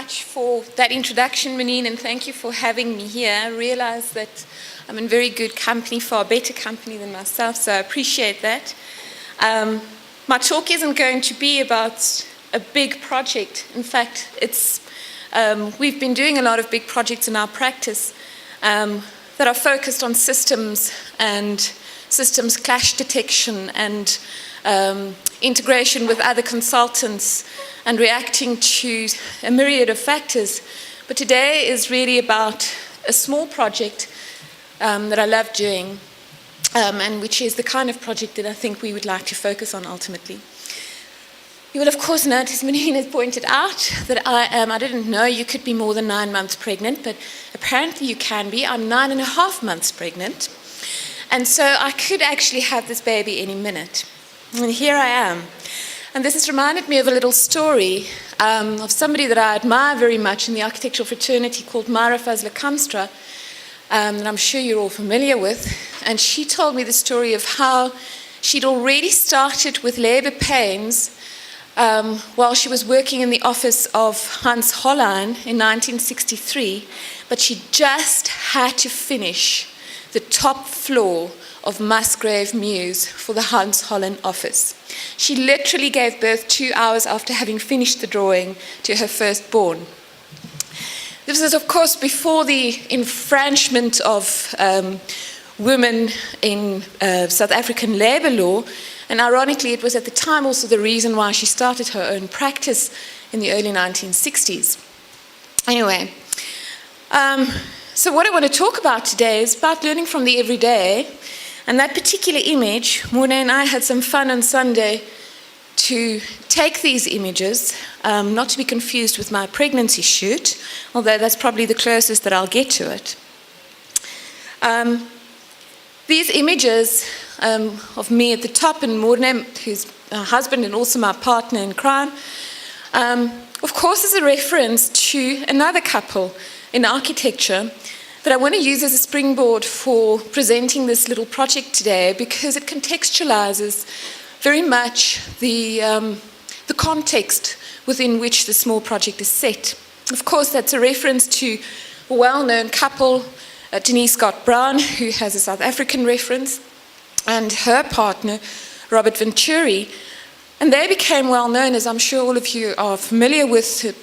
much for that introduction, Manine, and thank you for having me here. I realize that I'm in very good company, far better company than myself, so I appreciate that. My talk isn't going to be about a big project. In fact, we've been doing a lot of big projects in our practice that are focused on systems and systems clash detection and integration with other consultants and reacting to a myriad of factors. But today is really about a small project that I love doing and which is the kind of project that I think we would like to focus on ultimately. You will of course notice, Manine has pointed out that I didn't know you could be more than 9 months pregnant, but apparently you can be. I'm 9.5 months pregnant. And so I could actually have this baby any minute. And here I am. And this has reminded me of a little story of somebody that I admire very much in the architectural fraternity called Myra Fazla Kamstra, that I'm sure you're all familiar with. And she told me the story of how she'd already started with labor pains while she was working in the office of Hans Hollein in 1963, but she just had to finish the top floor of Musgrave Mews for the Hans Hollein office. She literally gave birth 2 hours after having finished the drawing to her firstborn. This was, of course, before the enfranchisement of women in South African labor law, and ironically, it was at the time also the reason why she started her own practice in the early 1960s. Anyway, so what I want to talk about today is about learning from the everyday. And that particular image, Morne and I had some fun on Sunday to take these images, not to be confused with my pregnancy shoot, although that's probably the closest that I'll get to it. These images of me at the top and Morne, who's my husband and also my partner in crime, of course is a reference to another couple in architecture that I want to use as a springboard for presenting this little project today because it contextualizes very much the context within which the small project is set. Of course, that's a reference to a well-known couple, Denise Scott Brown, who has a South African reference, and her partner, Robert Venturi. And they became well known, as I'm sure all of you are familiar with, a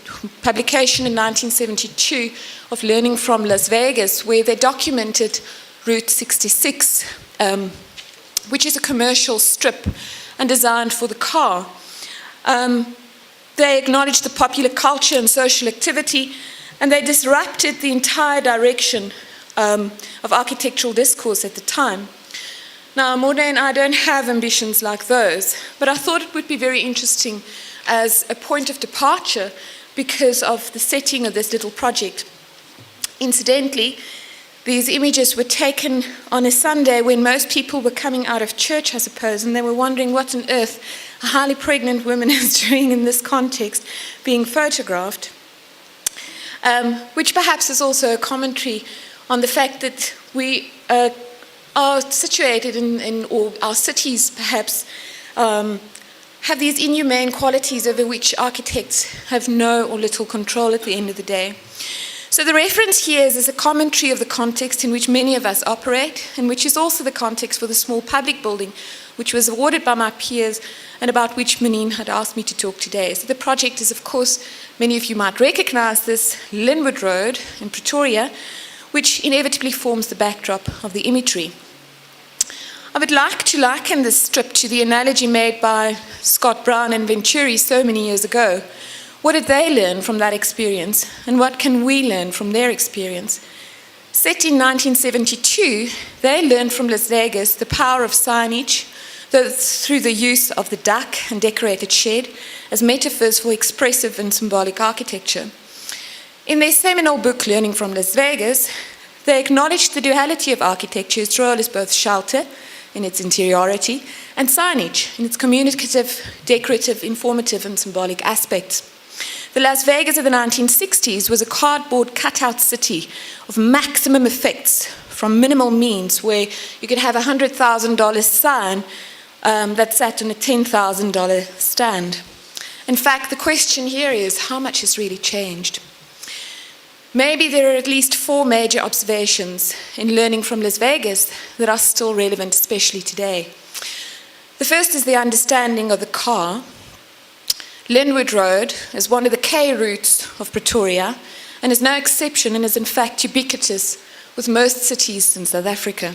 publication in 1972 of Learning from Las Vegas, where they documented Route 66, which is a commercial strip and designed for the car. They acknowledged the popular culture and social activity, and they disrupted the entire direction of architectural discourse at the time. Now, Morne and I don't have ambitions like those, but I thought it would be very interesting as a point of departure because of the setting of this little project. Incidentally, these images were taken on a Sunday when most people were coming out of church, I suppose, and they were wondering what on earth a highly pregnant woman is doing in this context, being photographed, which perhaps is also a commentary on the fact that we are situated or our cities perhaps have these inhumane qualities over which architects have no or little control at the end of the day. So the reference here is a commentary of the context in which many of us operate, and which is also the context for the small public building, which was awarded by my peers and about which Manine had asked me to talk today. So the project is, of course, many of you might recognize this, Linwood Road in Pretoria, which inevitably forms the backdrop of the imagery. I would like to liken this strip to the analogy made by Scott Brown and Venturi so many years ago. What did they learn from that experience, and what can we learn from their experience? Set in 1972, they learned from Las Vegas the power of signage through the use of the duck and decorated shed as metaphors for expressive and symbolic architecture. In their seminal book, Learning from Las Vegas, they acknowledged the duality of architecture's role as both shelter in its interiority and signage in its communicative, decorative, informative, and symbolic aspects. The Las Vegas of the 1960s was a cardboard cutout city of maximum effects from minimal means, where you could have a $100,000 sign that sat on a $10,000 stand. In fact, the question here is, how much has really changed? maybe there are at least 4 major observations in learning from Las Vegas that are still relevant, especially today. The first is the understanding of the car. Linwood Road is one of the K routes of Pretoria and is no exception and is in fact ubiquitous with most cities in South Africa.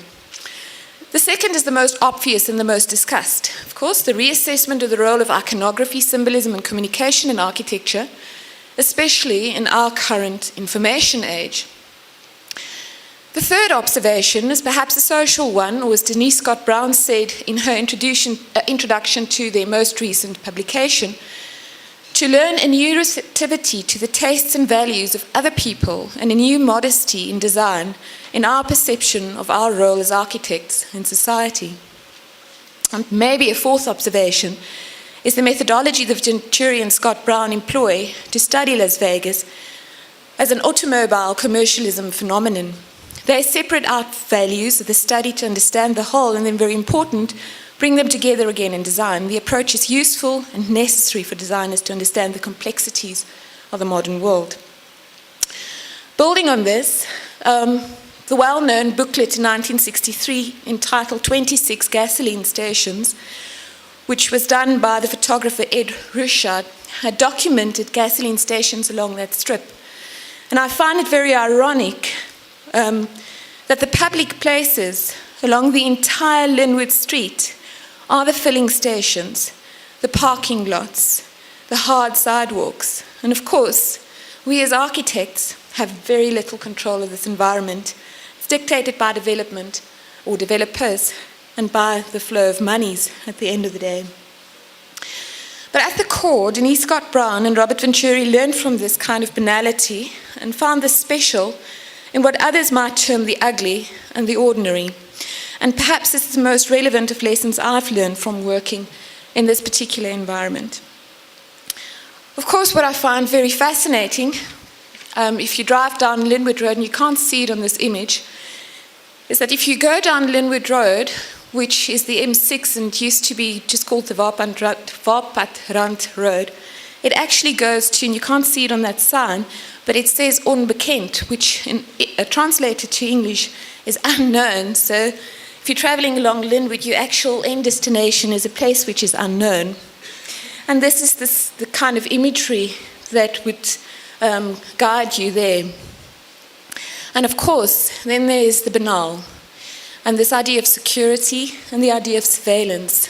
The second is the most obvious and the most discussed. Of course, the reassessment of the role of iconography, symbolism and communication in architecture, especially in our current information age. The third observation is perhaps a social one, or as Denise Scott Brown said in her introduction to their most recent publication, to learn a new receptivity to the tastes and values of other people and a new modesty in design in our perception of our role as architects in society. And maybe a fourth observation is the methodology that Venturi and Scott Brown employ to study Las Vegas as an automobile commercialism phenomenon. They separate out values of the study to understand the whole, and then, very important, bring them together again in design. The approach is useful and necessary for designers to understand the complexities of the modern world. Building on this, the well-known booklet in 1963 entitled 26 Gasoline Stations, which was done by the photographer Ed Rushard, had documented gasoline stations along that strip. And I find it very ironic that the public places along the entire Linwood Street are the filling stations, the parking lots, the hard sidewalks. And of course, we as architects have very little control of this environment. It's dictated by development or developers and by the flow of monies at the end of the day. But at the core, Denise Scott Brown and Robert Venturi learned from this kind of banality and found this special in what others might term the ugly and the ordinary. And perhaps this is the most relevant of lessons I've learned from working in this particular environment. Of course, what I find very fascinating, if you drive down Linwood Road, and you can't see it on this image, is that if you go down Linwood Road, which is the M6 and used to be just called the Waarpadrand Road, it actually goes to, and you can't see it on that sign, but it says onbekend, which translated to English is unknown. So if you're traveling along Linwood, your actual end destination is a place which is unknown. And this is the kind of imagery that would guide you there. And of course, then there's the banal, and this idea of security and the idea of surveillance.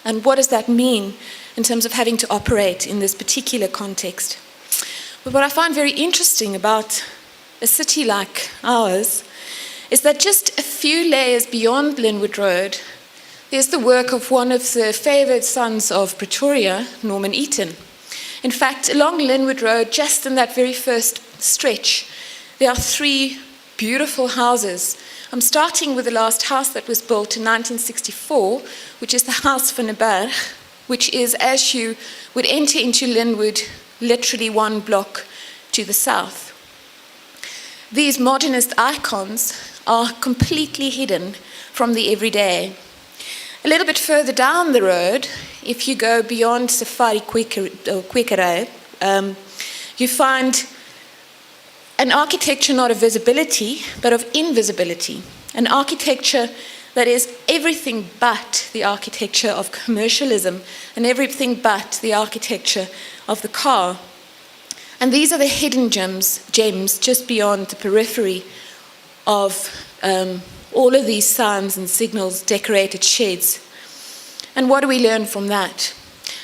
And what does that mean in terms of having to operate in this particular context? But what I find very interesting about a city like ours is that just a few layers beyond Linwood Road, there's the work of one of the favoured sons of Pretoria, Norman Eaton. In fact, along Linwood Road, just in that very first stretch, there are 3 beautiful houses. I'm starting with the last house that was built in 1964, which is the House van der Berg, which is, as you would enter into Linwood, literally 1 block to the south. These modernist icons are completely hidden from the everyday. A little bit further down the road, if you go beyond Safari Kwekerij, you find an architecture not of visibility, but of invisibility. An architecture that is everything but the architecture of commercialism and everything but the architecture of the car. And these are the hidden gems just beyond the periphery of all of these signs and signals, decorated sheds. And what do we learn from that?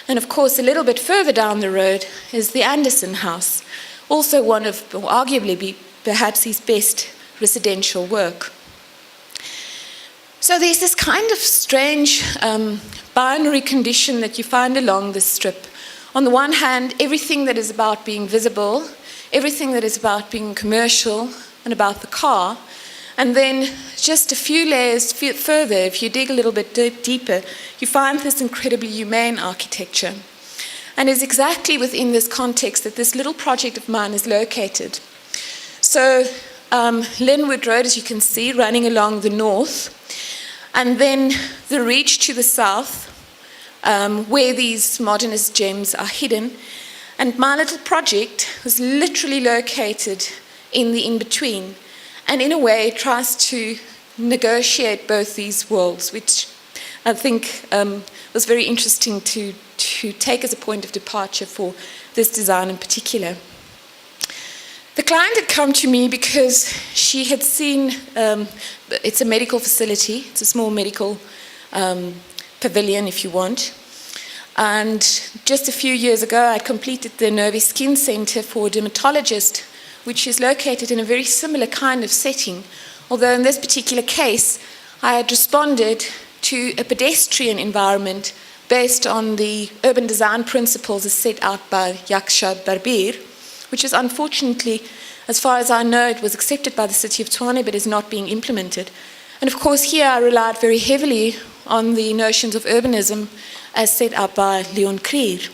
And of course, a little bit further down the road is the Anderson House, also one of, or arguably perhaps his best residential work. So there's this kind of strange binary condition that you find along this strip. On the one hand, everything that is about being visible, everything that is about being commercial and about the car, and then just a few layers further, if you dig a little bit deeper, you find this incredibly humane architecture. And it's exactly within this context that this little project of mine is located. So Linwood Road, as you can see, running along the north, and then the reach to the south, where these modernist gems are hidden. And my little project was literally located in the in-between, and in a way tries to negotiate both these worlds, which I think was very interesting to take as a point of departure for this design in particular. The client had come to me because she had seen, it's a medical facility, it's a small medical pavilion if you want, and just a few years ago I completed the Novi Skin Center for a dermatologist, which is located in a very similar kind of setting, although in this particular case I had responded to a pedestrian environment based on the urban design principles as set out by Yaksha Barbir, which is unfortunately, as far as I know, it was accepted by the city of Tshwane but is not being implemented. And of course here I relied very heavily on the notions of urbanism as set out by Leon Krier.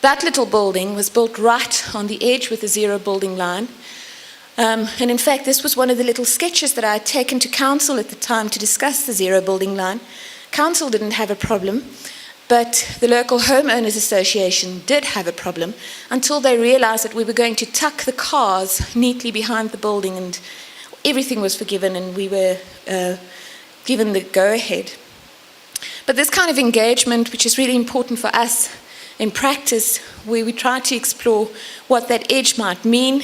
That little building was built right on the edge with a zero building line. And in fact, this was one of the little sketches that I had taken to council at the time to discuss the zero building line. Council didn't have a problem, but the local homeowners association did have a problem until they realized that we were going to tuck the cars neatly behind the building and everything was forgiven and we were given the go-ahead. But this kind of engagement, which is really important for us in practice, where we try to explore what that edge might mean,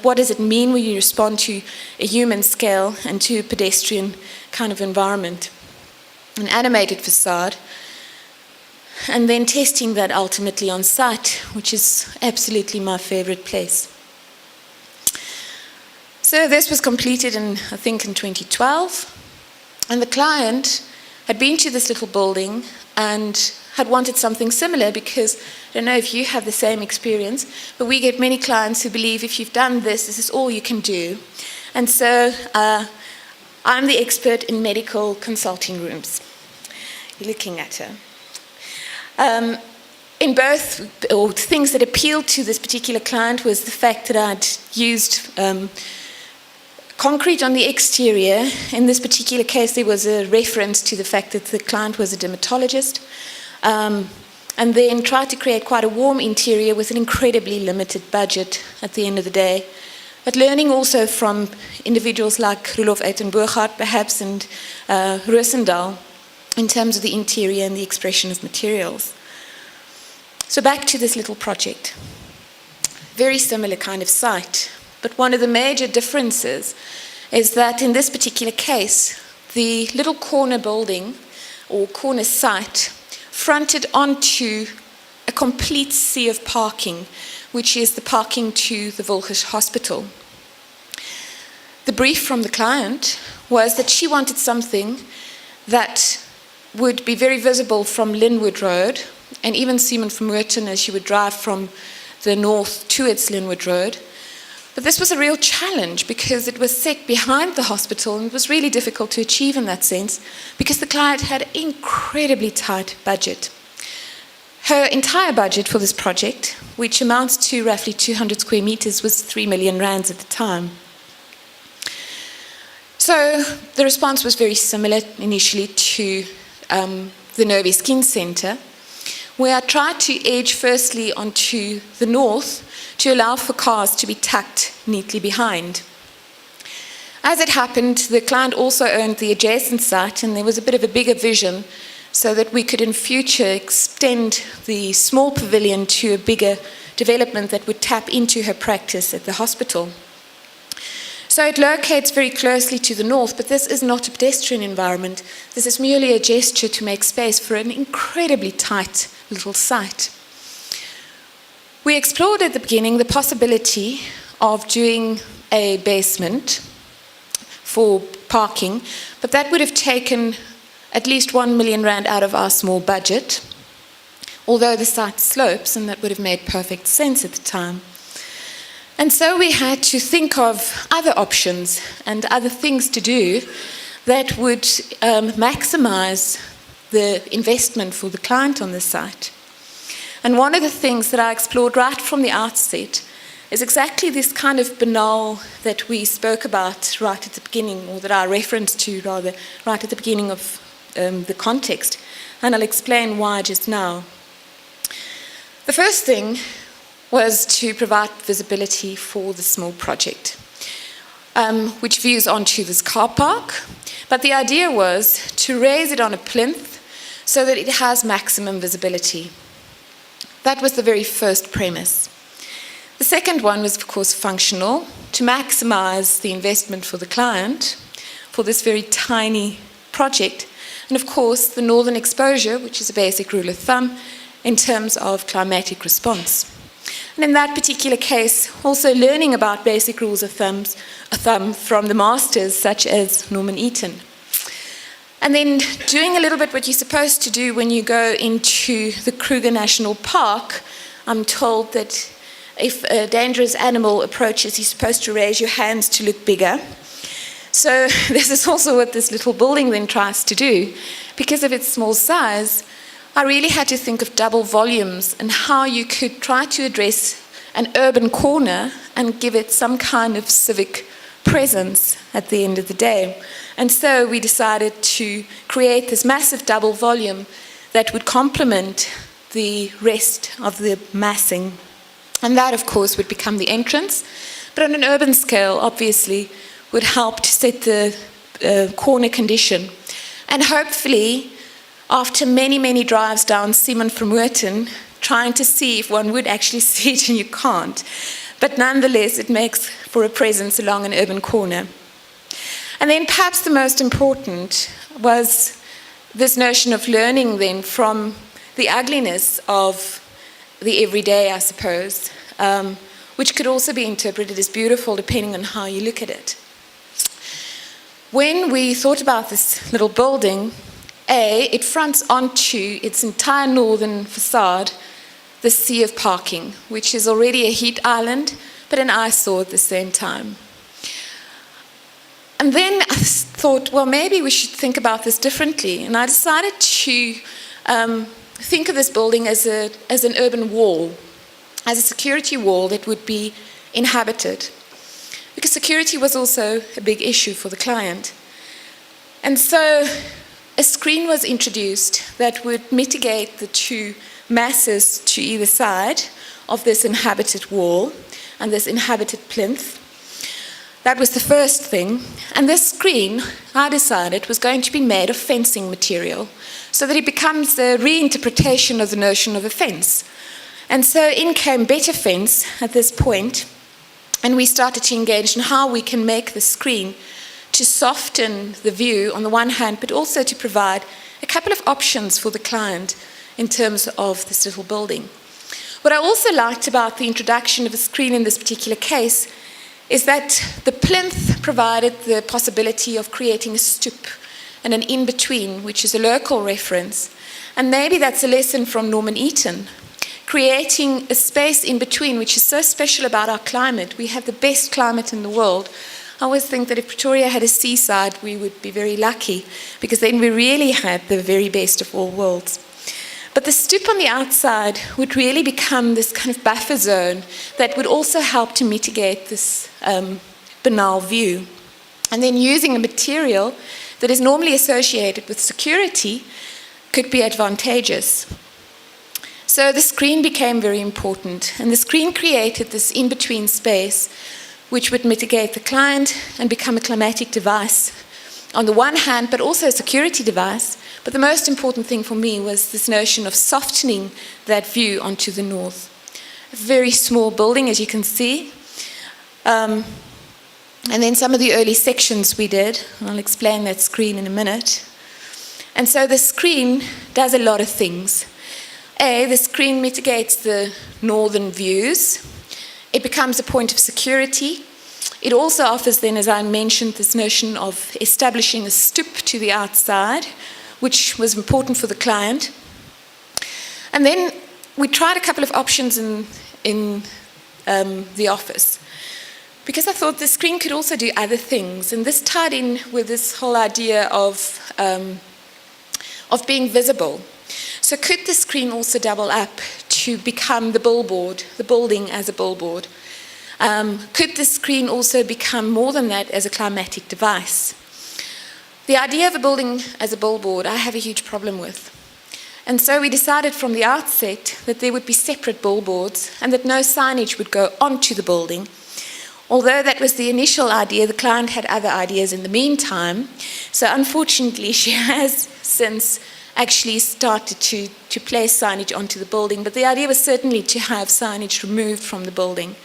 what does it mean when you respond to a human scale and to a pedestrian kind of environment, an animated facade, and then testing that ultimately on site, which is absolutely my favorite place. So this was completed I think in 2012, and the client had been to this little building and had wanted something similar because, I don't know if you have the same experience, but we get many clients who believe if you've done this, this is all you can do. And so I'm the expert in medical consulting rooms. You're looking at her. In both, or things that appealed to this particular client was the fact that I'd used concrete on the exterior. In this particular case, there was a reference to the fact that the client was a dermatologist, and then tried to create quite a warm interior with an incredibly limited budget at the end of the day. But learning also from individuals like Roelof Uitenboogaard, perhaps, and Roosendaal, in terms of the interior and the expression of materials. So back to this little project. Very similar kind of site, but one of the major differences is that in this particular case, the little corner building or corner site fronted onto a complete sea of parking, which is the parking to the Wilgers Hospital. The brief from the client was that she wanted something that would be very visible from Linwood Road, and even Simon van Moorten as she would drive from the north towards Linwood Road. But this was a real challenge because it was set behind the hospital and it was really difficult to achieve in that sense because the client had an incredibly tight budget. Her entire budget for this project, which amounts to roughly 200 square meters, was 3 million rands at the time. So the response was very similar initially to the Novi Skin Center, where I tried to edge firstly onto the north to allow for cars to be tucked neatly behind. As it happened, the client also owned the adjacent site, and there was a bit of a bigger vision so that we could in future extend the small pavilion to a bigger development that would tap into her practice at the hospital. So it locates very closely to the north, but this is not a pedestrian environment. This is merely a gesture to make space for an incredibly tight little site. We explored at the beginning the possibility of doing a basement for parking, but that would have taken at least 1 million rand out of our small budget, although the site slopes, and that would have made perfect sense at the time. And so we had to think of other options and other things to do that would maximize the investment for the client on the site. And one of the things that I explored right from the outset is exactly this kind of banal that we spoke about right at the beginning, or that I referenced to rather, right at the beginning of the context. And I'll explain why just now. The first thing was to provide visibility for the small project, which views onto this car park. But the idea was to raise it on a plinth so that it has maximum visibility. That was the very first premise. The second one was, of course, functional, to maximize the investment for the client for this very tiny project. And of course, the northern exposure, which is a basic rule of thumb in terms of climatic response. And in that particular case, also learning about basic rules of thumb from the masters, such as Norman Eaton. And then doing a little bit what you're supposed to do when you go into the Kruger National Park. I'm told that if a dangerous animal approaches, you're supposed to raise your hands to look bigger. So this is also what this little building then tries to do. Because of its small size, I really had to think of double volumes and how you could try to address an urban corner and give it some kind of civic presence at the end of the day. And so we decided to create this massive double volume that would complement the rest of the massing. And that, of course, would become the entrance. But on an urban scale, obviously, would help to set the corner condition. And hopefully, after many, many drives down Simon from Merton, trying to see if one would actually see it, and you can't. But nonetheless, it makes for a presence along an urban corner. And then perhaps the most important was this notion of learning then from the ugliness of the everyday, I suppose, which could also be interpreted as beautiful depending on how you look at it. When we thought about this little building, it fronts onto its entire northern facade the sea of parking, which is already a heat island, but an eyesore at the same time. And then I thought, well, maybe we should think about this differently. And I decided to think of this building as an urban wall, as a security wall that would be inhabited. Because security was also a big issue for the client. And so a screen was introduced that would mitigate the two masses to either side of this inhabited wall and this inhabited plinth. That was the first thing. And this screen, I decided, was going to be made of fencing material so that it becomes a reinterpretation of the notion of a fence. And so in came Better Fence at this point, and we started to engage in how we can make the screen to soften the view on the one hand, but also to provide a couple of options for the client in terms of this little building. What I also liked about the introduction of a screen in this particular case is that the plinth provided the possibility of creating a stoop and an in-between, which is a local reference. And maybe that's a lesson from Norman Eaton, creating a space in between, which is so special about our climate. We have the best climate in the world. I always think that if Pretoria had a seaside, we would be very lucky, because then we really had the very best of all worlds. But the stoop on the outside would really become this kind of buffer zone that would also help to mitigate this banal view. And then using a material that is normally associated with security could be advantageous. So the screen became very important, and the screen created this in-between space which would mitigate the client and become a climatic device on the one hand, but also a security device. But the most important thing for me was this notion of softening that view onto the north. A very small building, as you can see. And then some of the early sections we did. I'll explain that screen in a minute. And so the screen does a lot of things. The screen mitigates the northern views. It becomes a point of security. It also offers then, as I mentioned, this notion of establishing a stoop to the outside, which was important for the client. And then we tried a couple of options in the office, because I thought the screen could also do other things. And this tied in with this whole idea of being visible. So could the screen also double up to become the billboard, the building as a billboard? Could the screen also become more than that as a climatic device? The idea of a building as a billboard, I have a huge problem with. And so we decided from the outset that there would be separate billboards and that no signage would go onto the building. Although that was the initial idea, the client had other ideas in the meantime. So unfortunately, she has since actually started to place signage onto the building. But the idea was certainly to have signage removed from the building.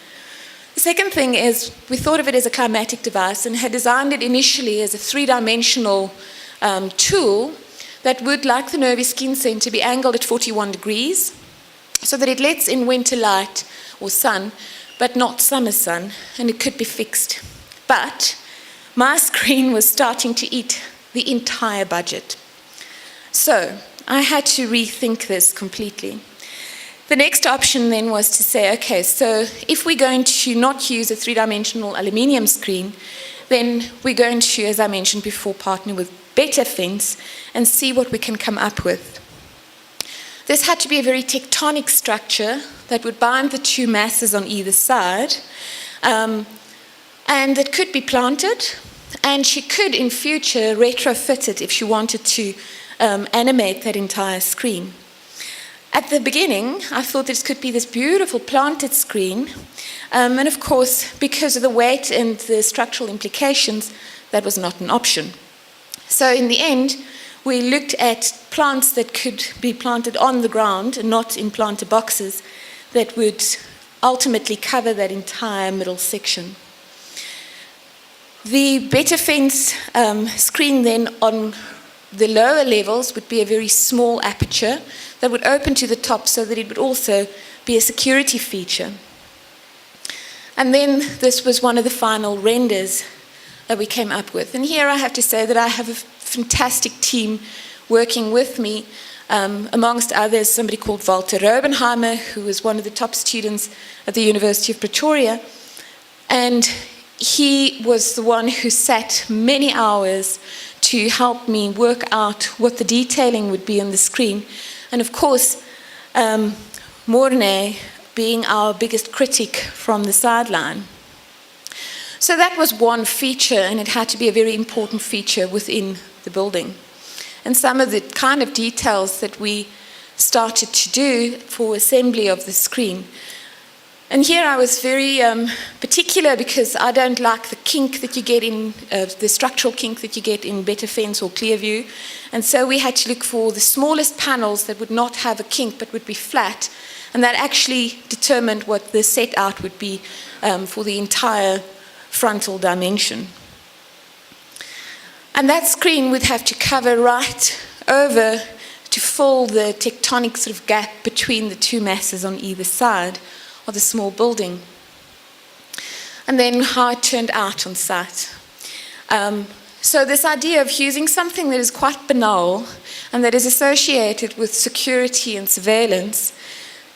The second thing is we thought of it as a climatic device and had designed it initially as a three-dimensional tool that would, like the Novi Skin Center, be angled at 41 degrees so that it lets in winter light or sun, but not summer sun, and it could be fixed. But my screen was starting to eat the entire budget. So I had to rethink this completely. The next option then was to say, okay, so if we're going to not use a three-dimensional aluminium screen, then we're going to, as I mentioned before, partner with Better Fence and see what we can come up with. This had to be a very tectonic structure that would bind the two masses on either side, and it could be planted, and she could in future retrofit it if she wanted to animate that entire screen. At the beginning, I thought this could be this beautiful planted screen, and of course, because of the weight and the structural implications, that was not an option. So in the end, we looked at plants that could be planted on the ground and not in planter boxes that would ultimately cover that entire middle section. The Better Fence screen then on the lower levels would be a very small aperture that would open to the top so that it would also be a security feature. And then this was one of the final renders that we came up with. And here I have to say that I have a fantastic team working with me, amongst others somebody called Walter Robenheimer, who was one of the top students at the University of Pretoria. And he was the one who sat many hours to help me work out what the detailing would be on the screen. And of course, Morne being our biggest critic from the sideline. So that was one feature, and it had to be a very important feature within the building. And some of the kind of details that we started to do for assembly of the screen. And here I was very particular because I don't like the kink that you get in, the structural kink that you get in Better Fence or Clearview. And so we had to look for the smallest panels that would not have a kink but would be flat. And that actually determined what the set out would be for the entire frontal dimension. And that screen would have to cover right over to fill the tectonic sort of gap between the two masses on either side of the small building. And then how it turned out on site. So this idea of using something that is quite banal and that is associated with security and surveillance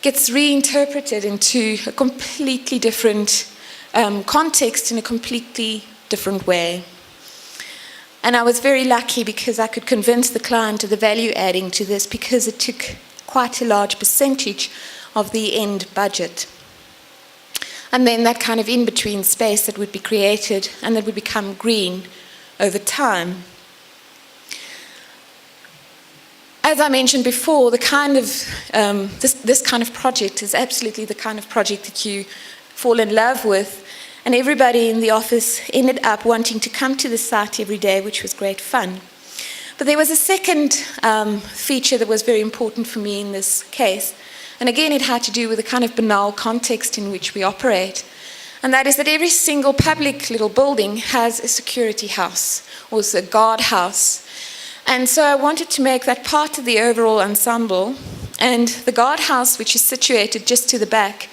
gets reinterpreted into a completely different context in a completely different way. And I was very lucky because I could convince the client of the value adding to this because it took quite a large percentage of the end budget. And then that kind of in-between space that would be created and that would become green over time. As I mentioned before, the kind of this kind of project is absolutely the kind of project that you fall in love with. And everybody in the office ended up wanting to come to the site every day, which was great fun. But there was a second feature that was very important for me in this case. And again, it had to do with the kind of banal context in which we operate. And that is that every single public little building has a security house, or a guard house. And so I wanted to make that part of the overall ensemble. And the guard house, which is situated just to the back,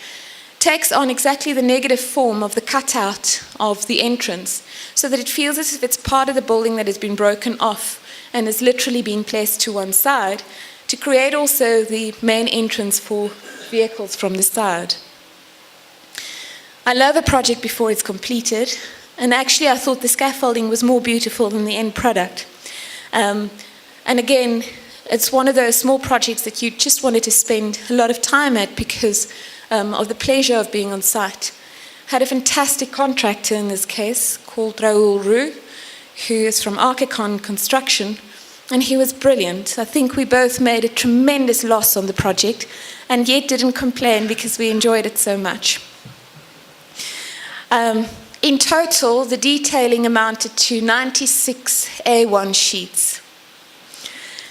takes on exactly the negative form of the cutout of the entrance, so that it feels as if it's part of the building that has been broken off and has literally been placed to one side to create also the main entrance for vehicles from the side. I love a project before it's completed, and actually I thought the scaffolding was more beautiful than the end product. And again, it's one of those small projects that you just wanted to spend a lot of time at because of the pleasure of being on site. Had a fantastic contractor in this case called Raoul Roux, who is from Archicon Construction, and he was brilliant. I think we both made a tremendous loss on the project, and yet didn't complain because we enjoyed it so much. In total, the detailing amounted to 96 A1 sheets.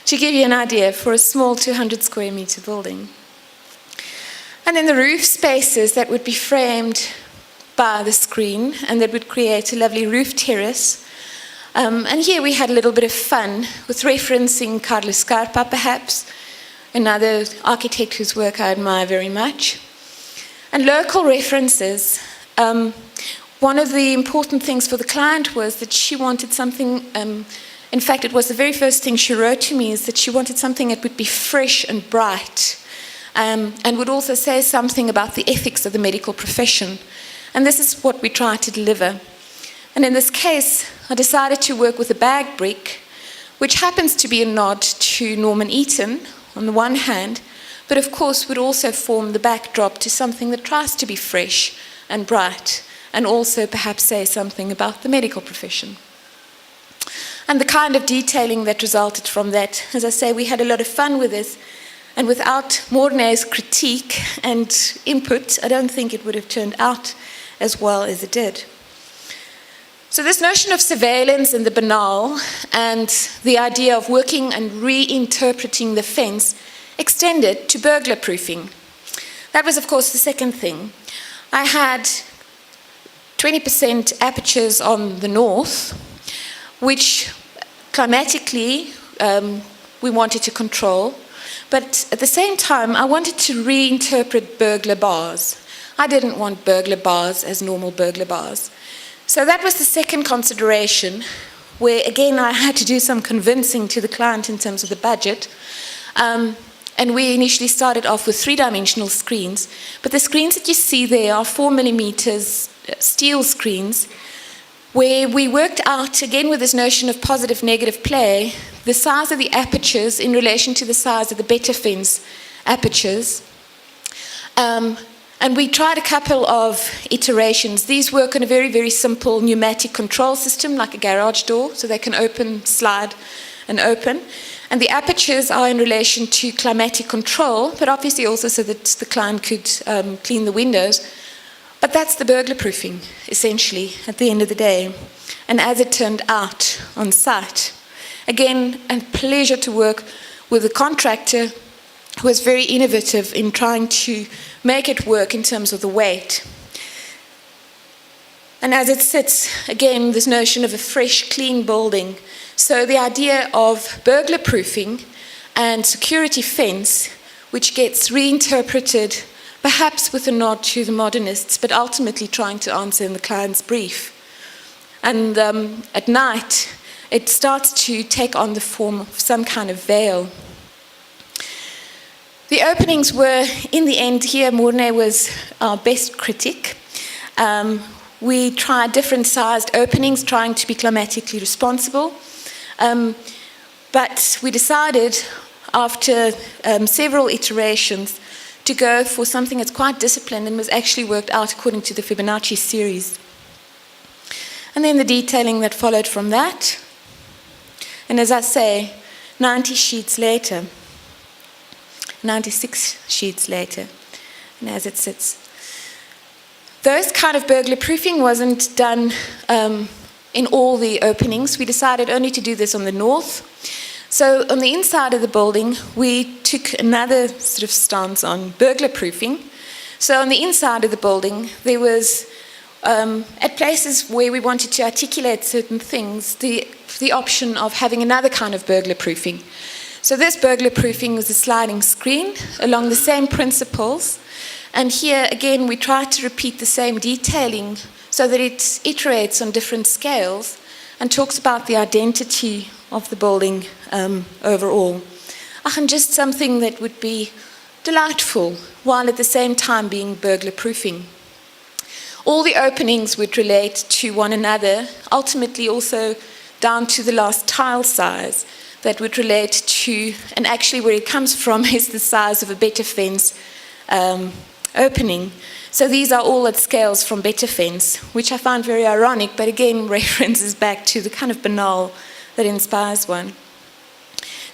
To give you an idea, for a small 200 square meter building. And then the roof spaces that would be framed by the screen, and that would create a lovely roof terrace. And here we had a little bit of fun with referencing Carlos Scarpa, perhaps, another architect whose work I admire very much. And local references. One of the important things for the client was that she wanted something, in fact, it was the very first thing she wrote to me, is that she wanted something that would be fresh and bright, and would also say something about the ethics of the medical profession. And this is what we try to deliver. And in this case, I decided to work with a bag brick, which happens to be a nod to Norman Eaton, on the one hand, but of course would also form the backdrop to something that tries to be fresh and bright, and also perhaps say something about the medical profession. And the kind of detailing that resulted from that, as I say, we had a lot of fun with this, and without Mornay's critique and input, I don't think it would have turned out as well as it did. So this notion of surveillance and the banal, and the idea of working and reinterpreting the fence, extended to burglar proofing. That was, of course, the second thing. I had 20% apertures on the north, which climatically we wanted to control, but at the same time I wanted to reinterpret burglar bars. I didn't want burglar bars as normal burglar bars. So that was the second consideration, where again I had to do some convincing to the client in terms of the budget. And we initially started off with 3-dimensional screens, but the screens that you see there are 4mm steel screens, where we worked out, again with this notion of positive-negative play, the size of the apertures in relation to the size of the better fence apertures. And we tried a couple of iterations. These work on a very, very simple pneumatic control system, like a garage door, so they can open, slide, and open. And the apertures are in relation to climatic control, but obviously also so that the client could clean the windows. But that's the burglar proofing, essentially, at the end of the day. And as it turned out on site, again, a pleasure to work with a contractor who was very innovative in trying to make it work in terms of the weight. And as it sits, again, this notion of a fresh, clean building. So the idea of burglar proofing and security fence, which gets reinterpreted, perhaps with a nod to the modernists, but ultimately trying to answer in the client's brief. And at night, it starts to take on the form of some kind of veil. The openings were, in the end here, Mornay was our best critic. We tried different sized openings, trying to be climatically responsible. But we decided, after several iterations, to go for something that's quite disciplined and was actually worked out according to the Fibonacci series. And then the detailing that followed from that. And as I say, 90 sheets later, 96 sheets later, and as it sits. Those kind of burglar proofing wasn't done in all the openings. We decided only to do this on the north. So on the inside of the building, we took another sort of stance on burglar proofing. So on the inside of the building, there was, at places where we wanted to articulate certain things, the option of having another kind of burglar proofing. So this burglar proofing was a sliding screen along the same principles. And here, again, we tried to repeat the same detailing so that it iterates on different scales and talks about the identity of the building overall. And just something that would be delightful while at the same time being burglar proofing. All the openings would relate to one another, ultimately also down to the last tile size that would relate to, and actually where it comes from is the size of a better fence opening. So these are all at scales from better fence, which I find very ironic, but again references back to the kind of banal that inspires one.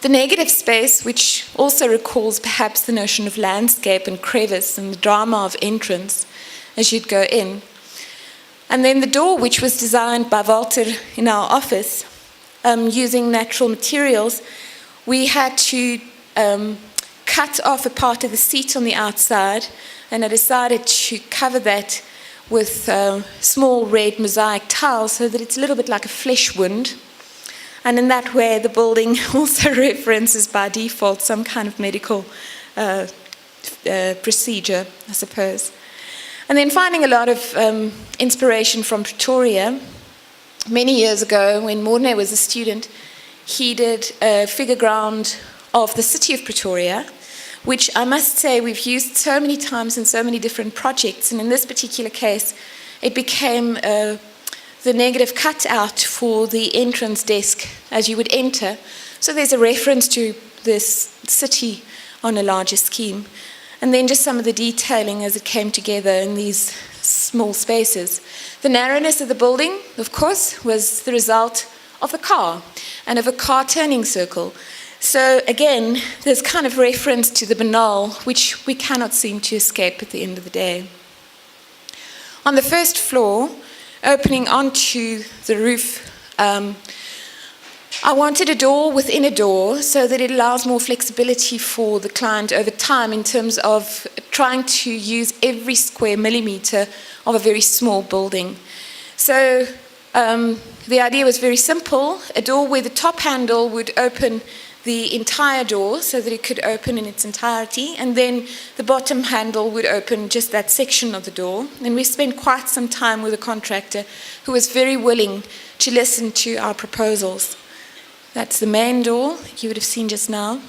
The negative space, which also recalls perhaps the notion of landscape and crevice and the drama of entrance as you'd go in. And then the door, which was designed by Walter in our office, using natural materials. We had to cut off a part of the seat on the outside, and I decided to cover that with small red mosaic tiles so that it's a little bit like a flesh wound. And in that way, the building also references by default some kind of medical procedure, I suppose. And then finding a lot of inspiration from Pretoria. Many years ago, when Morne was a student, he did a figure ground of the city of Pretoria, which I must say we've used so many times in so many different projects. And in this particular case, it became the negative cutout for the entrance desk as you would enter. So there's a reference to this city on a larger scheme. And then just some of the detailing as it came together in these small spaces. The narrowness of the building, of course, was the result of the car and of a car turning circle. So again, there's kind of reference to the banal, which we cannot seem to escape at the end of the day. On the first floor, opening onto the roof, I wanted a door within a door so that it allows more flexibility for the client over time in terms of trying to use every square millimeter of a very small building. So the idea was very simple, a door where the top handle would open the entire door so that it could open in its entirety, and then the bottom handle would open just that section of the door. And we spent quite some time with a contractor who was very willing to listen to our proposals. That's the main door you would have seen just now.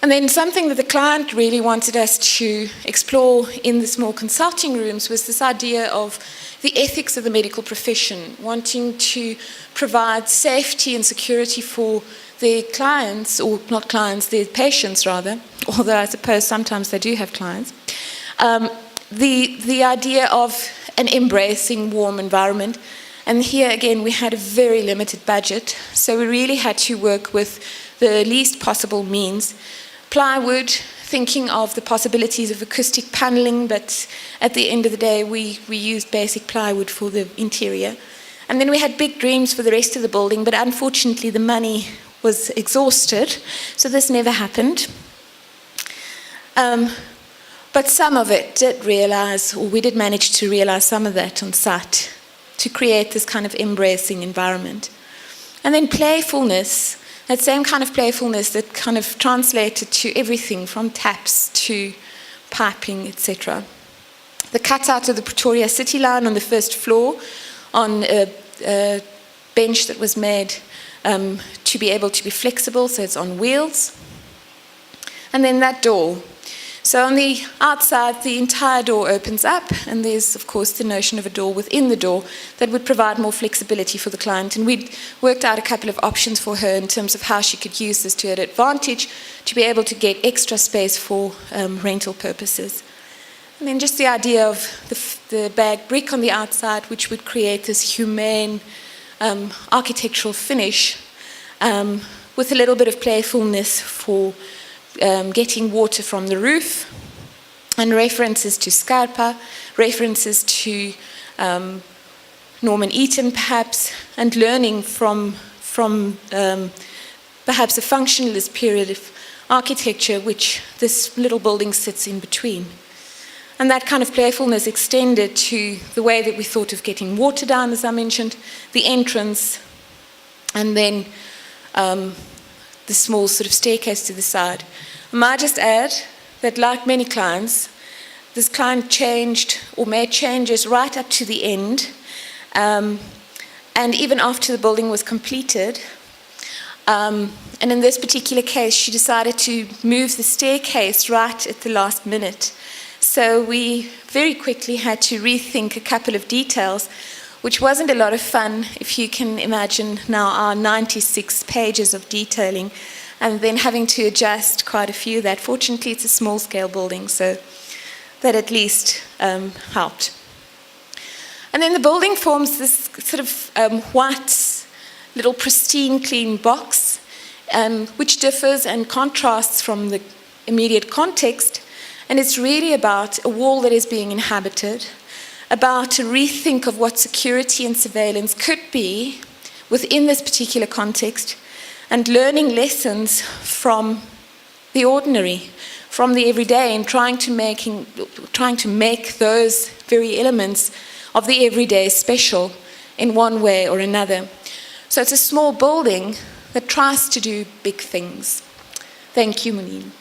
And then something that the client really wanted us to explore in the small consulting rooms was this idea of the ethics of the medical profession, wanting to provide safety and security for their clients, or not clients, their patients rather, although I suppose sometimes they do have clients. The idea of an embracing, warm environment. And here again, we had a very limited budget, so we really had to work with the least possible means. Plywood, thinking of the possibilities of acoustic paneling, but at the end of the day, we used basic plywood for the interior. And then we had big dreams for the rest of the building, but unfortunately the money was exhausted, so this never happened. But some of it did realize, or we did manage to realize some of that on site, to create this kind of embracing environment. And then playfulness, that same kind of playfulness that kind of translated to everything from taps to piping, etc. The cutout of the Pretoria City line on the first floor on a bench that was made to be able to be flexible, so it's on wheels. And then that door. So on the outside, the entire door opens up, and there's, of course, the notion of a door within the door that would provide more flexibility for the client. And we'd worked out a couple of options for her in terms of how she could use this to her advantage to be able to get extra space for rental purposes. And then just the idea of the bag brick on the outside, which would create this humane architectural finish with a little bit of playfulness for getting water from the roof, and references to Scarpa, references to Norman Eaton perhaps, and learning from perhaps a functionalist period of architecture which this little building sits in between. And that kind of playfulness extended to the way that we thought of getting water down, as I mentioned, the entrance, and then the small sort of staircase to the side. I might just add that, like many clients, this client changed or made changes right up to the end, and even after the building was completed. And in this particular case, she decided to move the staircase right at the last minute. So we very quickly had to rethink a couple of details, which wasn't a lot of fun, if you can imagine now our 96 pages of detailing, and then having to adjust quite a few of that. Fortunately, it's a small-scale building, so that at least helped. And then the building forms this sort of white, little pristine, clean box. which differs and contrasts from the immediate context. And it's really about a wall that is being inhabited, about a rethink of what security and surveillance could be within this particular context, and learning lessons from the ordinary, from the everyday, and trying to make those very elements of the everyday special in one way or another. So it's a small building that tries to do big things. Thank you, Muneen.